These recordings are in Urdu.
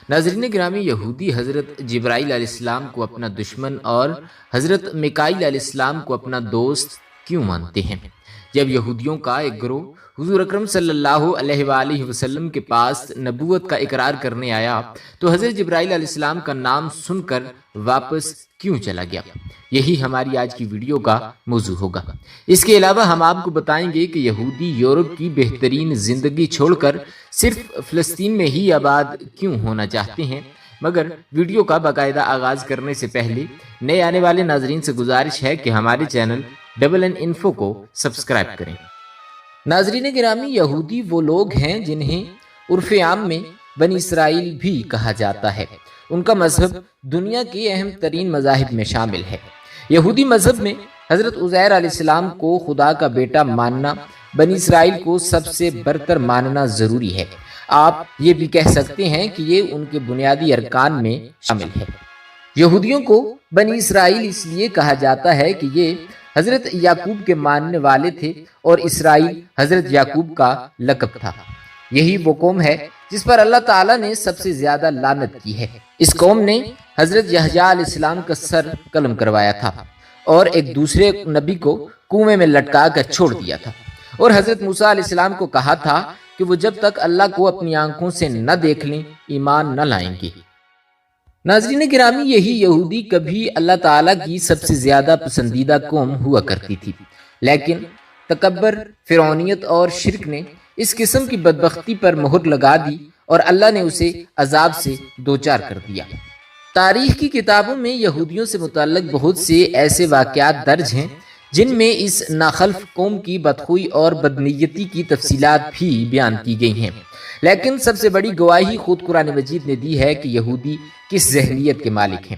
ناظرین گرامی، یہودی حضرت جبرائیل علیہ السلام کو اپنا دشمن اور حضرت میکائیل علیہ السلام کو اپنا دوست کیوں مانتے ہیں؟ جب یہودیوں کا ایک گروہ حضور اکرم صلی اللہ علیہ وآلہ وسلم کے پاس نبوت کا اقرار کرنے آیا تو حضرت جبرائیل علیہ السلام کا نام سن کر واپس کیوں چلا گیا؟ یہی ہماری آج کی ویڈیو کا موضوع ہوگا۔ اس کے علاوہ ہم آپ کو بتائیں گے کہ یہودی یورپ کی بہترین زندگی چھوڑ کر صرف فلسطین میں ہی آباد کیوں ہونا چاہتے ہیں۔ مگر ویڈیو کا باقاعدہ آغاز کرنے سے پہلے نئے آنے والے ناظرین سے گزارش ہے کہ ہمارے چینل ڈبل این انفو کو سبسکرائب کریں۔ ناظرین گرامی، یہودی وہ لوگ ہیں جنہیں عرف عام میں بنی اسرائیل بھی کہا جاتا ہے۔ ان کا مذہب دنیا کے اہم ترین مذاہب میں شامل ہے۔ یہودی مذہب میں حضرت عزیر علیہ السلام کو خدا کا بیٹا ماننا، بنی اسرائیل کو سب سے برتر ماننا ضروری ہے۔ آپ یہ بھی کہہ سکتے ہیں کہ یہ ان کے بنیادی ارکان میں شامل ہے۔ یہودیوں کو بنی اسرائیل اس لیے کہا جاتا ہے کہ یہ حضرت یعقوب کے ماننے والے تھے اور اسرائیل حضرت یعقوب کا لقب تھا۔ یہی وہ قوم ہے جس پر اللہ تعالیٰ نے سب سے زیادہ لعنت کی ہے۔ اس قوم نے حضرت یحییٰ علیہ السلام کا سر قلم کروایا تھا اور ایک دوسرے نبی کو کنویں میں لٹکا کر چھوڑ دیا تھا، اور حضرت موسیٰ علیہ السلام کو کہا تھا کہ وہ جب تک اللہ کو اپنی آنکھوں سے نہ دیکھ لیں ایمان نہ لائیں گے۔ ناظرین گرامی، یہی یہودی کبھی اللہ تعالیٰ کی سب سے زیادہ پسندیدہ قوم ہوا کرتی تھی، لیکن تکبر، فرعونیت اور شرک نے اس قسم کی بدبختی پر مہر لگا دی اور اللہ نے اسے عذاب سے دوچار کر دیا۔ تاریخ کی کتابوں میں یہودیوں سے متعلق بہت سے ایسے واقعات درج ہیں جن میں اس ناخلف قوم کی بدخوئی اور بدنیتی کی تفصیلات بھی بیان کی گئی ہیں، لیکن سب سے بڑی گواہی خود قرآن مجید نے دی ہے کہ یہودی کس ذہنیت کے مالک ہیں۔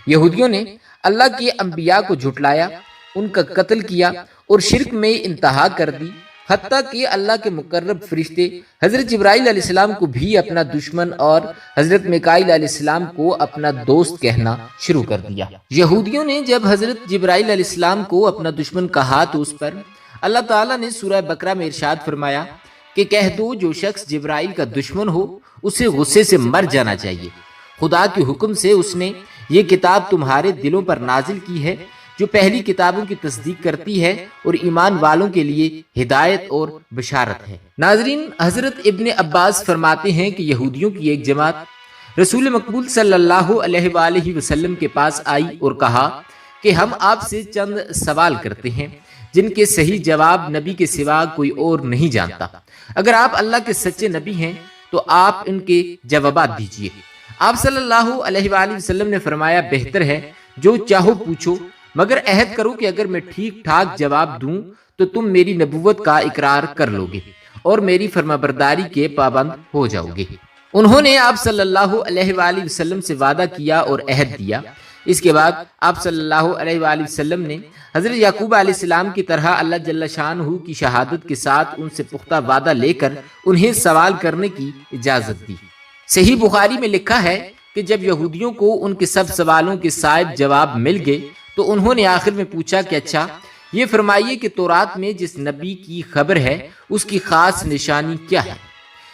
یہودیوں نے اللہ کے انبیاء کو جھٹلایا، ان کا قتل کیا اور شرک میں انتہا کر دی، حتیٰ کہ اللہ کے مقرب فرشتے حضرت جبرائیل علیہ السلام کو بھی اپنا دشمن اور حضرت میکائیل علیہ السلام کو اپنا دوست کہنا شروع کر دیا۔ یہودیوں نے جب حضرت جبرائیل علیہ السلام کو اپنا دشمن کہا تو اس پر اللہ تعالیٰ نے سورہ بقرہ میں ارشاد فرمایا کہ کہہ دو جو شخص جبرائیل کا دشمن ہو اسے غصے سے مر جانا چاہیے۔ خدا کے حکم سے اس نے یہ کتاب تمہارے دلوں پر نازل کی ہے جو پہلی کتابوں کی تصدیق کرتی ہے اور ایمان والوں کے لیے ہدایت اور بشارت ہے۔ ناظرین، حضرت ابن عباس فرماتے ہیں کہ یہودیوں کی ایک جماعت رسول مقبول صلی اللہ علیہ وآلہ وسلم کے پاس آئی اور کہا کہ ہم آپ سے چند سوال کرتے ہیں جن کے صحیح جواب نبی کے سوا کوئی اور نہیں جانتا۔ اگر آپ اللہ کے سچے نبی ہیں تو آپ ان کے جوابات دیجیے۔ آپ صلی اللہ علیہ وآلہ وسلم نے فرمایا، بہتر ہے جو چاہو پوچھو، مگر عہد کرو کہ اگر میں ٹھیک ٹھاک جواب دوں تو تم میری نبوت کا اقرار کر لو گے اور میری فرمانبرداری کے پابند ہو جاؤ گے۔ انہوں نے آپ صلی اللہ علیہ وآلہ وسلم سے وعدہ کیا اور عہد دیا۔ اس کے بعد آپ صلی اللہ علیہ وآلہ وسلم نے حضرت یعقوب علیہ السلام کی طرح اللہ جل شانہ کی شہادت کے ساتھ ان سے پختہ وعدہ لے کر انہیں سوال کرنے کی اجازت دی۔ صحیح بخاری میں لکھا ہے کہ جب یہودیوں کو ان کے سب سوالوں کے صائب جواب مل گئے تو انہوں نے آخر میں پوچھا کہ اچھا یہ فرمائیے کہ تورات میں جس نبی کی خبر ہے اس کی خاص نشانی کیا ہے؟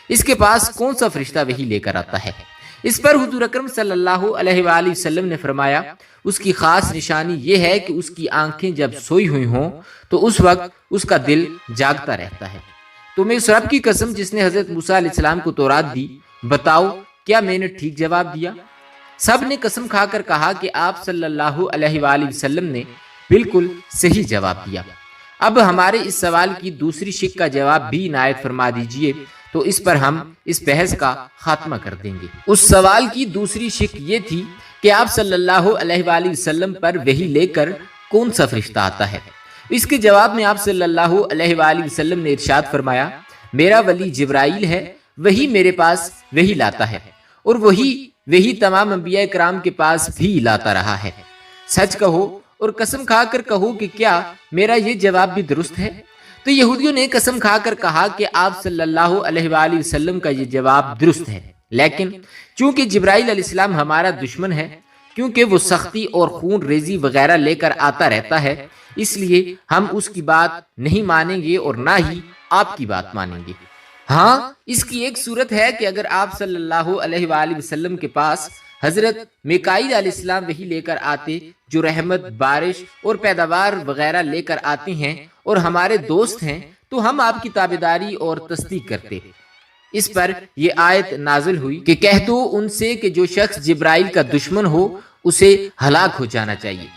اس کے پاس کون سا فرشتہ وحی لے کر آتا ہے؟ اس پر حضور اکرم صلی اللہ علیہ وآلہ وسلم نے فرمایا، اس کی خاص نشانی یہ ہے کہ اس کی آنکھیں جب سوئی ہوئی ہوں تو اس وقت اس کا دل جاگتا رہتا ہے۔ تمہیں اس رب کی قسم جس نے حضرت موسیٰ علیہ السلام کو تورات دی، بتاؤ کیا میں نے ٹھیک جواب دیا؟ سب نے قسم کھا کر کہا کہ آپ صلی اللہ علیہ وآلہ وسلم نے بالکل صحیح جواب دیا۔ اب ہمارے اس سوال کی دوسری شق کا جواب بھی عنایت فرما دیجئے تو اس پر ہم اس بحث کا خاتمہ کر دیں گے۔ اس سوال کی دوسری شق یہ تھی کہ آپ صلی اللہ علیہ وآلہ وسلم پر وحی لے کر کون سا فرشتہ آتا ہے؟ اس کے جواب میں آپ صلی اللہ علیہ وآلہ وسلم نے ارشاد فرمایا، میرا ولی جبرائیل ہے، وہی میرے پاس وحی لاتا ہے اور وہی تمام انبیاء کرام کے پاس بھی لاتا رہا ہے۔ سچ کہو اور قسم کھا کر کہو کہ کیا میرا یہ جواب بھی درست ہے؟ تو یہودیوں نے قسم کھا کر کہا کہ آپ صلی اللہ علیہ وآلہ وسلم کا یہ جواب درست ہے، لیکن چونکہ جبرائیل علیہ السلام ہمارا دشمن ہے، کیونکہ وہ سختی اور خون ریزی وغیرہ لے کر آتا رہتا ہے، اس لیے ہم اس کی بات نہیں مانیں گے اور نہ ہی آپ کی بات مانیں گے۔ ہاں، اس کی ایک صورت ہے کہ اگر آپ صلی اللہ علیہ وآلہ وسلم کے پاس حضرت میکائیل علیہ السلام وحی لے کر آتے جو رحمت، بارش اور پیداوار وغیرہ لے کر آتے ہیں اور ہمارے دوست ہیں، تو ہم آپ کی تابعداری اور تصدیق کرتے۔ اس پر یہ آیت نازل ہوئی کہ کہہ دو ان سے کہ جو شخص جبرائیل کا دشمن ہو اسے ہلاک ہو جانا چاہیے۔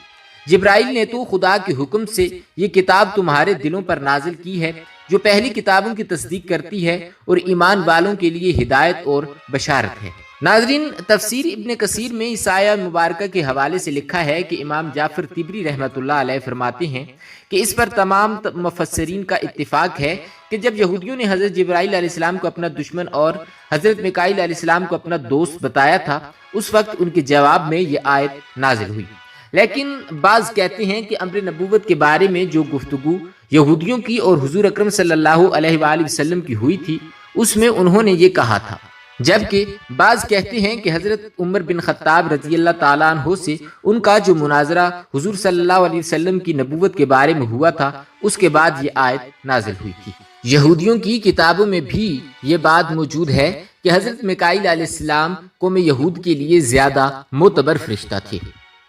جبرائیل نے تو خدا کے حکم سے یہ کتاب تمہارے دلوں پر نازل کی ہے جو پہلی کتابوں کی تصدیق کرتی ہے اور ایمان والوں کے لیے ہدایت اور بشارت ہے۔ ناظرین، تفسیر ابن کثیر میں اس آیہ مبارکہ کے حوالے سے لکھا ہے کہ امام جعفر طبری رحمۃ اللہ علیہ فرماتے ہیں کہ اس پر تمام مفسرین کا اتفاق ہے کہ جب یہودیوں نے حضرت جبرائیل علیہ السلام کو اپنا دشمن اور حضرت میکائیل علیہ السلام کو اپنا دوست بتایا تھا، اس وقت ان کے جواب میں یہ آیت نازل ہوئی۔ لیکن بعض کہتے ہیں کہ امر نبوت کے بارے میں جو گفتگو یہودیوں کی اور حضور اکرم صلی اللہ علیہ وآلہ وسلم کی ہوئی تھی، اس میں انہوں نے یہ کہا تھا، جبکہ بعض کہتے ہیں کہ حضرت عمر بن خطاب رضی اللہ تعالیٰ عنہ سے ان کا جو مناظرہ حضور صلی اللہ علیہ وسلم کی نبوت کے بارے میں ہوا تھا، اس کے بعد یہ آیت نازل ہوئی تھی۔ یہودیوں کی کتابوں میں بھی یہ بات موجود ہے کہ حضرت میکائیل علیہ السلام قوم یہود کے لیے زیادہ معتبر فرشتہ تھے۔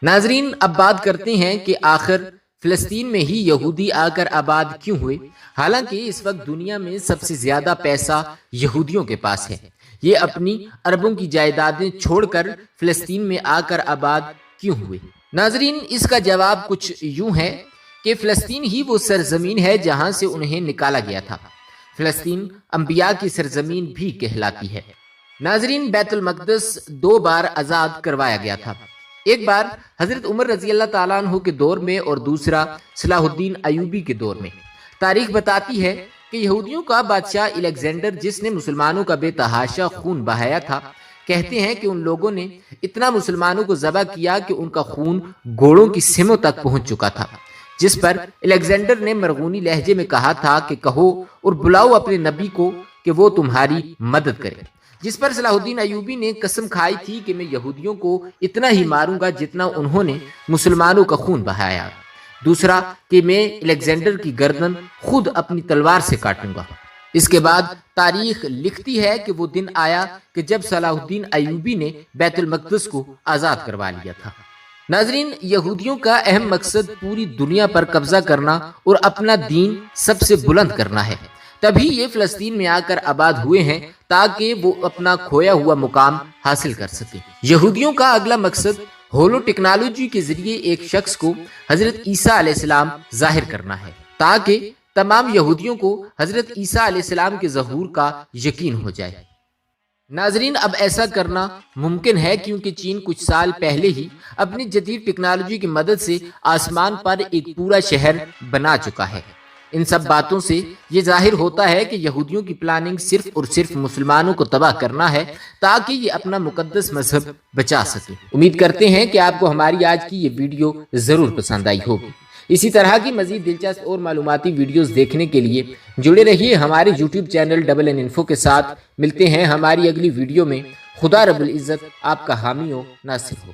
ناظرین، اب بات کرتے ہیں کہ آخر فلسطین میں ہی یہودی آ کر آباد کیوں ہوئے؟ حالانکہ اس وقت دنیا میں سب سے زیادہ پیسہ یہودیوں کے پاس ہے، یہ اپنی اربوں کی جائیدادیں چھوڑ کر فلسطین میں آ کر آباد کیوں ہوئے؟ ناظرین، اس کا جواب کچھ یوں ہے کہ فلسطین ہی وہ سرزمین ہے جہاں سے انہیں نکالا گیا تھا۔ فلسطین انبیاء کی سرزمین بھی کہلاتی ہے۔ ناظرین، بیت المقدس 2 بار آزاد کروایا گیا تھا، ایک بار حضرت عمر رضی اللہ تعالیٰ عنہ کے دور میں اور دوسرا صلاح الدین ایوبی کے دور میں۔ تاریخ بتاتی ہے کہ یہودیوں کا بادشاہ الیگزینڈر، جس نے مسلمانوں کا بے تحاشا خون بہایا تھا، کہتے ہیں کہ ان لوگوں نے اتنا مسلمانوں کو ذبح کیا کہ ان کا خون گھوڑوں کی سموں تک پہنچ چکا تھا، جس پر الیگزینڈر نے مرغونی لہجے میں کہا تھا کہ کہو اور بلاؤ اپنے نبی کو کہ وہ تمہاری مدد کرے، جس پر صلاح الدین ایوبی نے قسم کھائی تھی کہ میں یہودیوں کو اتنا ہی ماروں گا جتنا انہوں نے مسلمانوں کا خون بہایا، دوسرا کہ میں الیگزینڈر کی گردن خود اپنی تلوار سے کاٹوں گا۔ اس کے بعد تاریخ لکھتی ہے کہ وہ دن آیا کہ جب صلاح الدین ایوبی نے بیت المقدس کو آزاد کروا لیا تھا۔ ناظرین، یہودیوں کا اہم مقصد پوری دنیا پر قبضہ کرنا اور اپنا دین سب سے بلند کرنا ہے، تبھی یہ فلسطین میں آ کر آباد ہوئے ہیں تاکہ وہ اپنا کھویا ہوا مقام حاصل کر سکیں۔ یہودیوں کا اگلا مقصد ہولو ٹیکنالوجی کے ذریعے ایک شخص کو حضرت عیسیٰ علیہ السلام ظاہر کرنا ہے تاکہ تمام یہودیوں کو حضرت عیسیٰ علیہ السلام کے ظہور کا یقین ہو جائے۔ ناظرین، اب ایسا کرنا ممکن ہے کیونکہ چین کچھ سال پہلے ہی اپنی جدید ٹیکنالوجی کی مدد سے آسمان پر ایک پورا شہر بنا چکا ہے۔ ان سب باتوں سے یہ ظاہر ہوتا ہے کہ یہودیوں کی پلاننگ صرف اور صرف مسلمانوں کو تباہ کرنا ہے تاکہ یہ اپنا مقدس مذہب بچا سکے۔ امید کرتے ہیں کہ آپ کو ہماری آج کی یہ ویڈیو ضرور پسند آئی ہوگی۔ اسی طرح کی مزید دلچسپ اور معلوماتی ویڈیوز دیکھنے کے لیے جڑے رہیے ہمارے YouTube channel double N info کے ساتھ۔ ملتے ہیں ہماری اگلی ویڈیو میں۔ خدا رب العزت آپ کا حامی و ناصر ہو۔